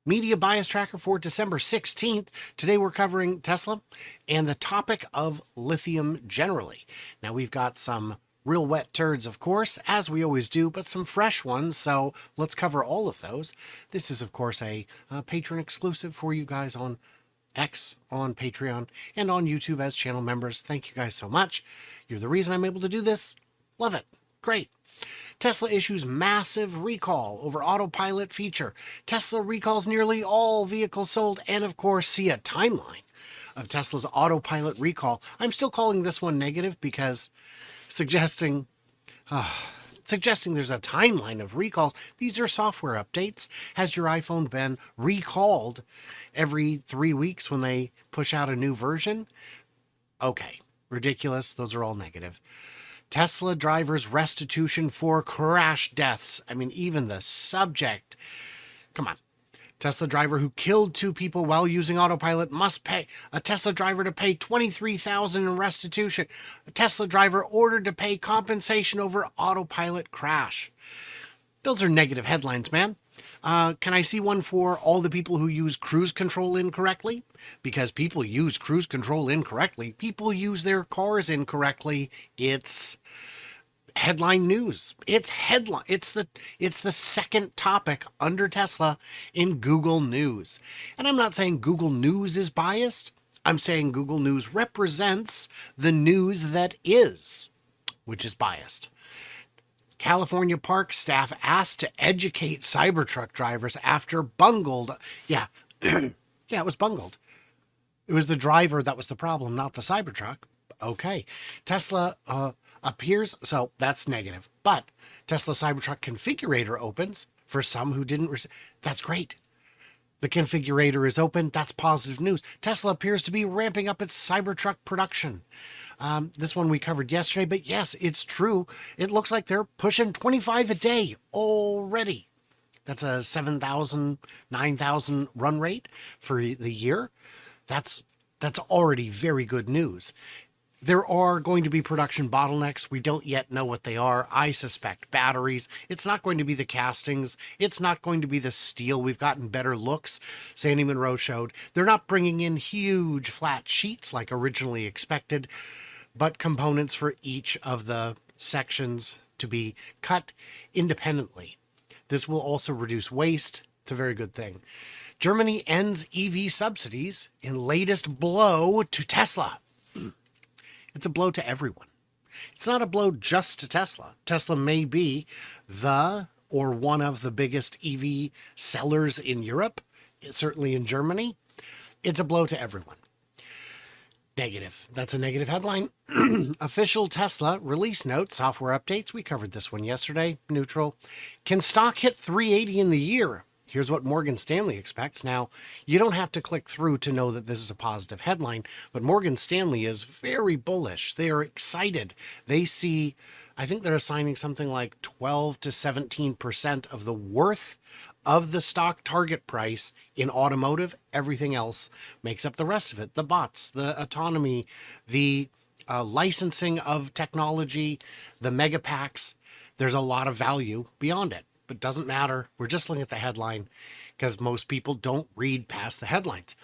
Media Bias Tracker for December 16th. Today we're covering Tesla and the topic of lithium generally. Now we've got some real wet turds, of course, as we always do, but some fresh ones, so let's cover all of those. This is, of course, a patron exclusive for you guys on X, on Patreon, and on YouTube as channel members. Thank you guys so much. You're the reason I'm able to do this. Love it. Great. Tesla issues massive recall over autopilot feature. Tesla recalls nearly all vehicles sold, and of course, see a timeline of Tesla's autopilot recall. I'm still calling this one negative because suggesting there's a timeline of recalls. These are software updates. Has your iPhone been recalled every 3 weeks when they push out a new version? Okay, ridiculous. Those are all negative. Tesla drivers' restitution for crash deaths. I mean, even the subject. Come on. Tesla driver who killed 2 people while using autopilot must pay. A Tesla driver to pay $23,000 in restitution. A Tesla driver ordered to pay compensation over autopilot crash. Those are negative headlines, man. Can I see one for all the people who use cruise control incorrectly? Because people use cruise control incorrectly. People use their cars incorrectly. It's headline news. It's headline. It's the second topic under Tesla in Google News. And I'm not saying Google News is biased. I'm saying Google News represents the news that is, which is biased. California park staff asked to educate Cybertruck drivers after bungled. Yeah, yeah, it was bungled. It was the driver that was the problem, not the Cybertruck. Okay. Tesla appears, so that's negative. But Tesla Cybertruck configurator opens for some who didn't receive. That's great. The configurator is open. That's positive news. Tesla appears to be ramping up its Cybertruck production. This one we covered yesterday, but yes, it's true. It looks like they're pushing 25 a day already. That's a 7,000, 9,000 run rate for the year. That's already very good news. There are going to be production bottlenecks. We don't yet know what they are. I suspect batteries. It's not going to be the castings. It's not going to be the steel. We've gotten better looks. Sandy Monroe showed. They're not bringing in huge flat sheets like originally expected, but components for each of the sections to be cut independently. This will also reduce waste. It's a very good thing. Germany ends EV subsidies in latest blow to Tesla. It's a blow to everyone. It's not a blow just to Tesla. Tesla may be the or one of the biggest EV sellers in Europe, certainly in Germany. It's a blow to everyone. Negative. That's a negative headline. Official Tesla release note, software updates. We covered this one yesterday. Neutral. Can stock hit 380 in the year? Here's what Morgan Stanley expects. Now, you don't have to click through to know that this is a positive headline, but Morgan Stanley is very bullish. They are excited. They see, I think they're assigning something like 12 to 17% of the worth of the stock target price in automotive. Everything else makes up the rest of it. The bots, the autonomy, the licensing of technology, the mega packs. There's a lot of value beyond it. But doesn't matter. We're just looking at the headline because most people don't read past the headlines.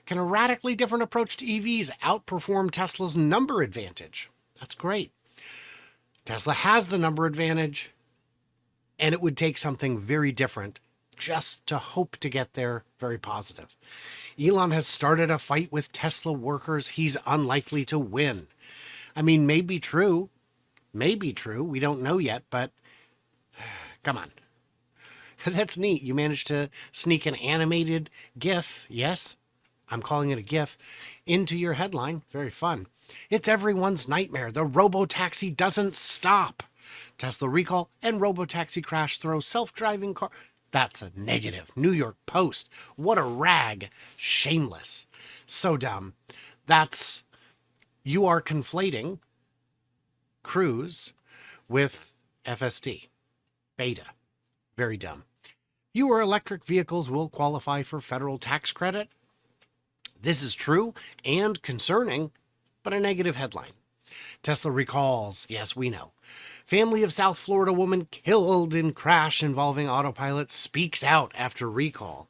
Can a radically different approach to EVs outperform Tesla's number advantage? That's great. Tesla has the number advantage, and it would take something very different just to hope to get there. Very positive. Elon has started a fight with Tesla workers. He's unlikely to win. I mean, maybe true. Maybe true. We don't know yet, but come on. That's neat. You managed to sneak an animated GIF, yes, I'm calling it a GIF, into your headline. Very fun. It's everyone's nightmare. The robo-taxi doesn't stop. Tesla recall and robo-taxi crash throws self-driving car. That's a negative. New York Post. What a rag. Shameless. So dumb. You are conflating Cruise with FSD. Beta. Very dumb. Fewer electric vehicles will qualify for federal tax credit. This is true and concerning, but a negative headline. Tesla recalls. Yes, we know. Family of South Florida woman killed in crash involving autopilot speaks out after recall.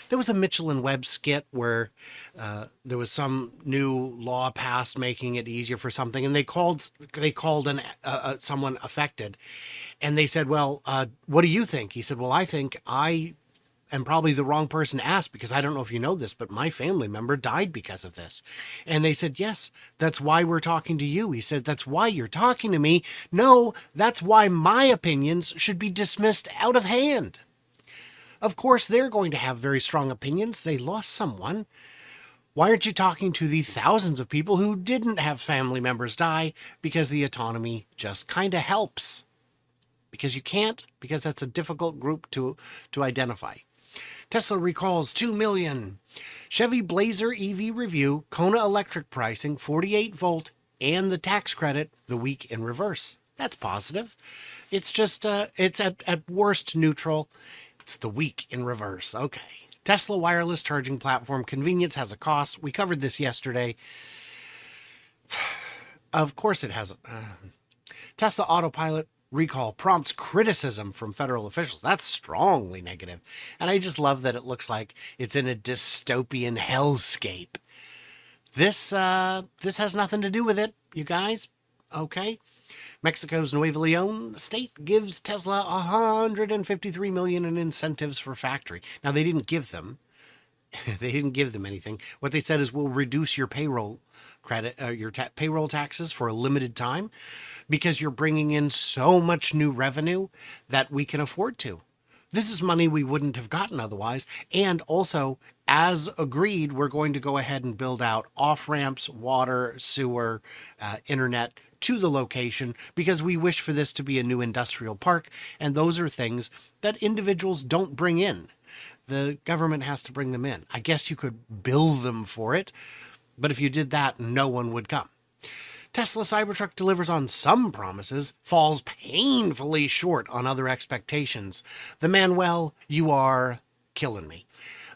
There was a Mitchell and Webb skit where there was some new law passed making it easier for something, and they called someone affected, and they said, "Well, what do you think?" He said, "Well, I think I am probably the wrong person to ask because I don't know if you know this, but my family member died because of this." And they said, "Yes, that's why we're talking to you." He said, "That's why you're talking to me." "No, that's why my opinions should be dismissed out of hand." Of course, they're going to have very strong opinions. They lost someone. Why aren't you talking to the thousands of people who didn't have family members die? Because the autonomy just kind of helps. Because you can't, because that's a difficult group to identify. Tesla recalls 2 million. Chevy Blazer EV review, Kona electric pricing, 48 volt, and the tax credit, the week in reverse. That's positive. It's just, it's at worst neutral. It's the week in reverse. Okay. Tesla wireless charging platform. Convenience has a cost. We covered this yesterday. Of course it has. Tesla Autopilot recall prompts criticism from federal officials. That's strongly negative. And I just love that it looks like it's in a dystopian hellscape. This has nothing to do with it, you guys. Okay. Mexico's Nuevo Leon state gives Tesla $153 million in incentives for factory. Now, they didn't give them. They didn't give them anything. What they said is, we'll reduce your payroll credit, payroll taxes for a limited time because you're bringing in so much new revenue that we can afford to. This is money we wouldn't have gotten otherwise. And also, as agreed, we're going to go ahead and build out off-ramps, water, sewer, internet to the location because we wish for this to be a new industrial park. And those are things that individuals don't bring in. The government has to bring them in. I guess you could bill them for it, but if you did that, no one would come. Tesla Cybertruck delivers on some promises, falls painfully short on other expectations. The Manuel, you are killing me.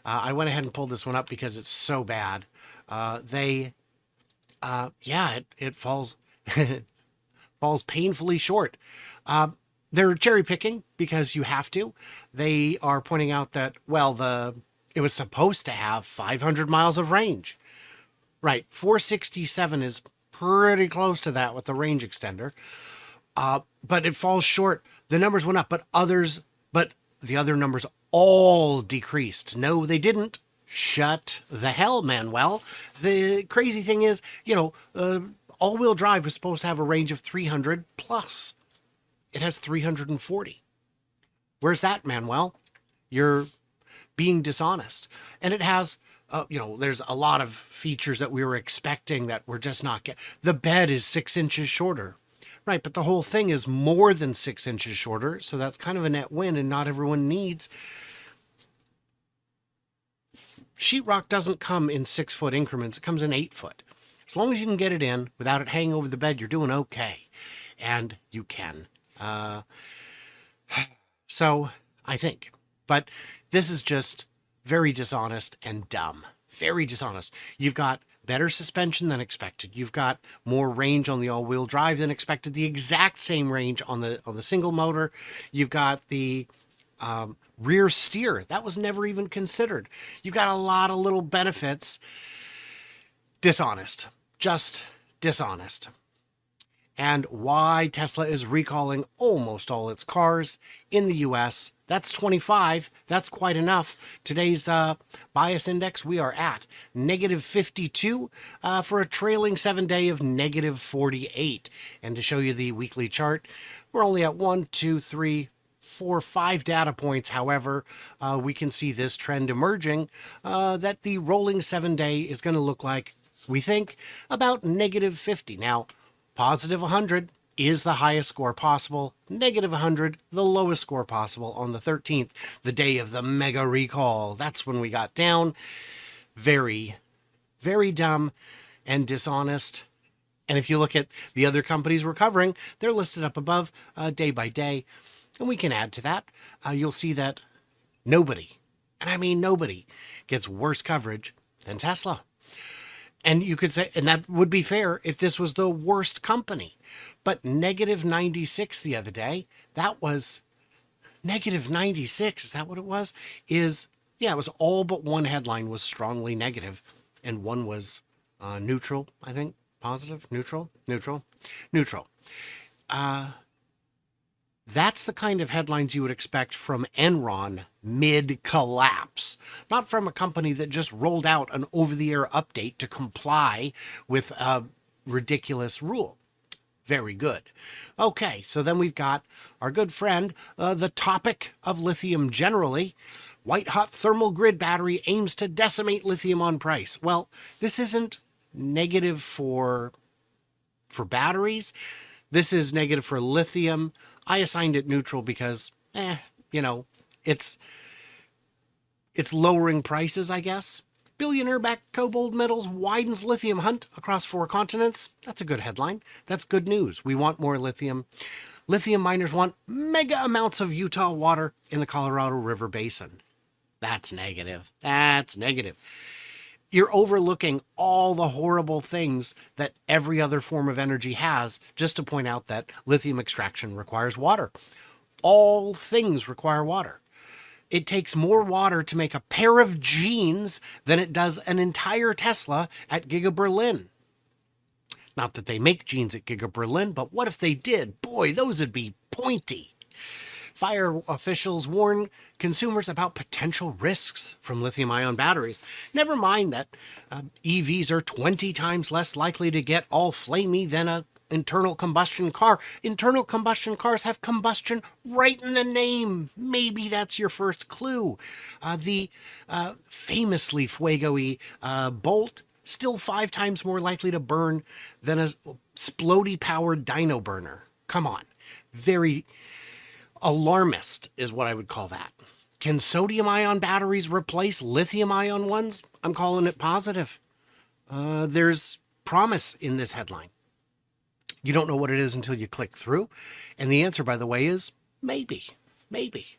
I went ahead and pulled this one up because it's so bad. It falls falls painfully short. They're cherry picking because you have to. They are pointing out that, well, it was supposed to have 500 miles of range. Right, 467 is pretty close to that with the range extender. But it falls short. The numbers went up, but the other numbers all decreased. No, they didn't. Shut the hell, Manuel. The crazy thing is, all-wheel drive was supposed to have a range of 300 plus. It has 340. Where's that, Manuel? You're being dishonest. And it has, there's a lot of features that we were expecting that we're just not getting. The bed is 6 inches shorter. Right, but the whole thing is more than 6 inches shorter, so that's kind of a net win, and not everyone needs. Sheetrock doesn't come in 6-foot increments. It comes in 8-foot. As long as you can get it in without it hanging over the bed, you're doing okay. And you can. So, I think. But this is just very dishonest and dumb. Very dishonest. You've got better suspension than expected. You've got more range on the all-wheel drive than expected. The exact same range on the single motor. You've got the rear steer. That was never even considered. You've got a lot of little benefits. Dishonest. Just dishonest. And why Tesla is recalling almost all its cars in the US. That's 25. That's quite enough. Today's bias index, we are at -52 for a trailing 7-day of -48. And to show you the weekly chart, we're only at 1, 2, 3, 4, 5 data points. However, we can see this trend emerging that the rolling 7-day is going to look like, we think, about -50. Now, positive 100 is the highest score possible. Negative 100, the lowest score possible on the 13th, the day of the mega recall. That's when we got down. Very, very dumb and dishonest. And if you look at the other companies we're covering, they're listed up above day by day. And we can add to that. You'll see that nobody, and I mean nobody, gets worse coverage than Tesla. And you could say, and that would be fair if this was the worst company. But -96 the other day, that was -96, is that what it was? Is Yeah, it was all but one headline was strongly negative, and one was neutral, I think. Positive, neutral, neutral, neutral. That's the kind of headlines you would expect from Enron mid collapse, not from a company that just rolled out an over the air update to comply with a ridiculous rule. Very good. Okay, so then we've got our good friend, the topic of lithium generally. White hot thermal grid battery aims to decimate lithium on price. Well, this isn't negative for batteries. This is negative for lithium. I assigned it neutral because, you know, it's lowering prices, I guess. Billionaire-backed cobalt metals widens lithium hunt across 4 continents. That's a good headline. That's good news. We want more lithium. Lithium miners want mega amounts of Utah water in the Colorado River Basin. That's negative. That's negative. You're overlooking all the horrible things that every other form of energy has just to point out that lithium extraction requires water. All things require water. It takes more water to make a pair of jeans than it does an entire Tesla at Giga Berlin. Not that they make jeans at Giga Berlin, but what if they did? Boy, those would be pointy. Fire officials warn consumers about potential risks from lithium ion batteries. Never mind that EVs are 20 times less likely to get all flamey than a internal combustion car. Internal combustion cars have combustion right in the name. Maybe that's your first clue. The famously fuego-y Bolt, still 5 times more likely to burn than a splody-powered dyno burner. Come on. Very alarmist is what I would call that. Can sodium-ion batteries replace lithium-ion ones? I'm calling it positive. There's promise in this headline. You don't know what it is until you click through. And the answer, by the way, is maybe. Maybe.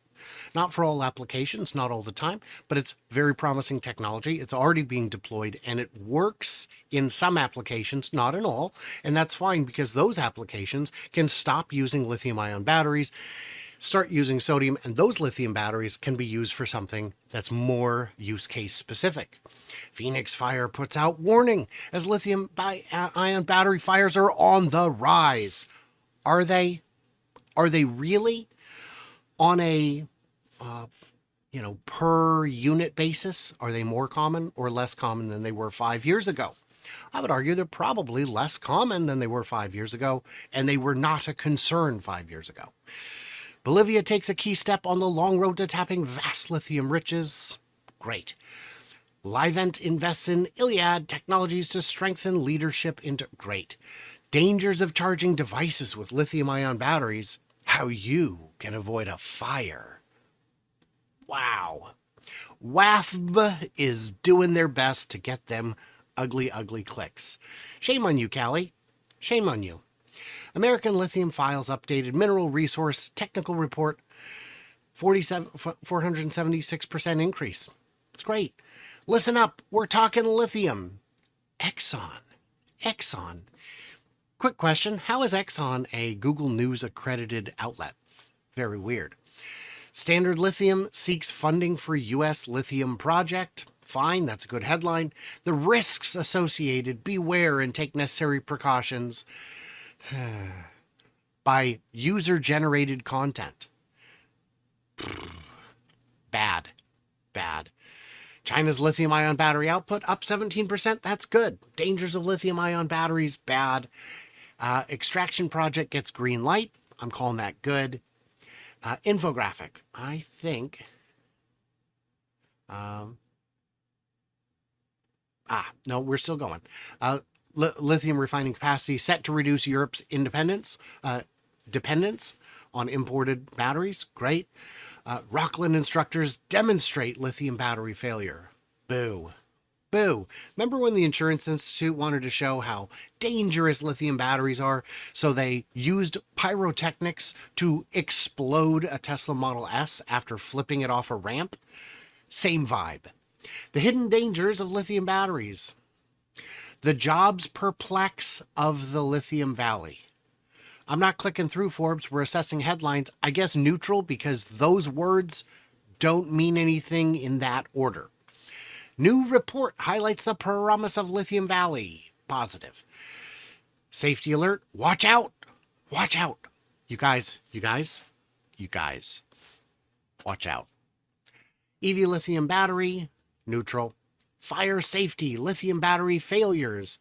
Not for all applications, not all the time, but it's very promising technology. It's already being deployed and it works in some applications, not in all. And that's fine because those applications can stop using lithium-ion batteries, start using sodium, and those lithium batteries can be used for something that's more use case specific. Phoenix Fire puts out warning as lithium ion battery fires are on the rise. Are they? Are they really? On a per unit basis, are they more common or less common than they were 5 years ago? I would argue they're probably less common than they were 5 years ago, and they were not a concern 5 years ago. Bolivia takes a key step on the long road to tapping vast lithium riches. Great. Livent invests in Iliad Technologies to strengthen leadership into... Great. Dangers of charging devices with lithium-ion batteries. How you can avoid a fire. Wow. WAFB is doing their best to get them ugly, ugly clicks. Shame on you, Callie. Shame on you. American Lithium files updated mineral resource technical report, 476% increase. It's great. Listen up, we're talking lithium. Exxon. Quick question, how is Exxon a Google News accredited outlet? Very weird. Standard Lithium seeks funding for U.S. lithium project. Fine, that's a good headline. The risks associated, beware and take necessary precautions. By user-generated content. Bad. China's lithium-ion battery output up 17%. That's good. Dangers of lithium-ion batteries, bad. Extraction project gets green light. I'm calling that good. Infographic. I think... no, we're still going. Lithium refining capacity set to reduce Europe's dependence on imported batteries. Great. Rockland instructors demonstrate lithium battery failure. Boo. Remember when the Insurance Institute wanted to show how dangerous lithium batteries are, so they used pyrotechnics to explode a Tesla Model S after flipping it off a ramp? Same vibe. The hidden dangers of lithium batteries. The jobs perplex of the Lithium Valley. I'm not clicking through Forbes. We're assessing headlines. I guess neutral because those words don't mean anything in that order. New report highlights the promise of Lithium Valley. Positive. Safety alert. Watch out. Watch out. You guys. Watch out. EV lithium battery. Neutral. Fire safety. Lithium battery failures.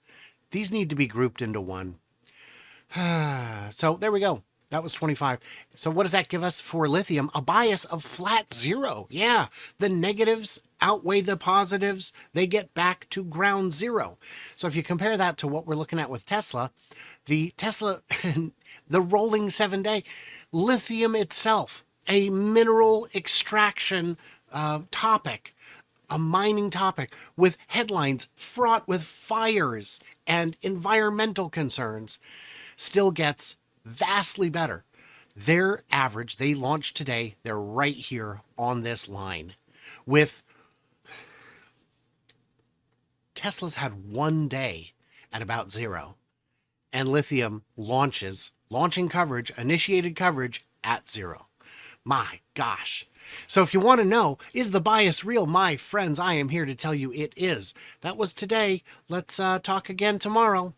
These need to be grouped into one. So there we go. That was 25. So what does that give us for lithium? A bias of flat 0. Yeah, the negatives outweigh the positives. They get back to ground 0. So if you compare that to what we're looking at with Tesla, the rolling 7-day, lithium itself, a mineral extraction topic, a mining topic with headlines fraught with fires and environmental concerns, still gets vastly better. Their average, they launched today, they're right here on this line. With Tesla's had 1 day at about 0. And lithium launching coverage, initiated coverage at 0. My gosh. So if you want to know, is the bias real? My friends, I am here to tell you it is. That was today. Let's talk again tomorrow.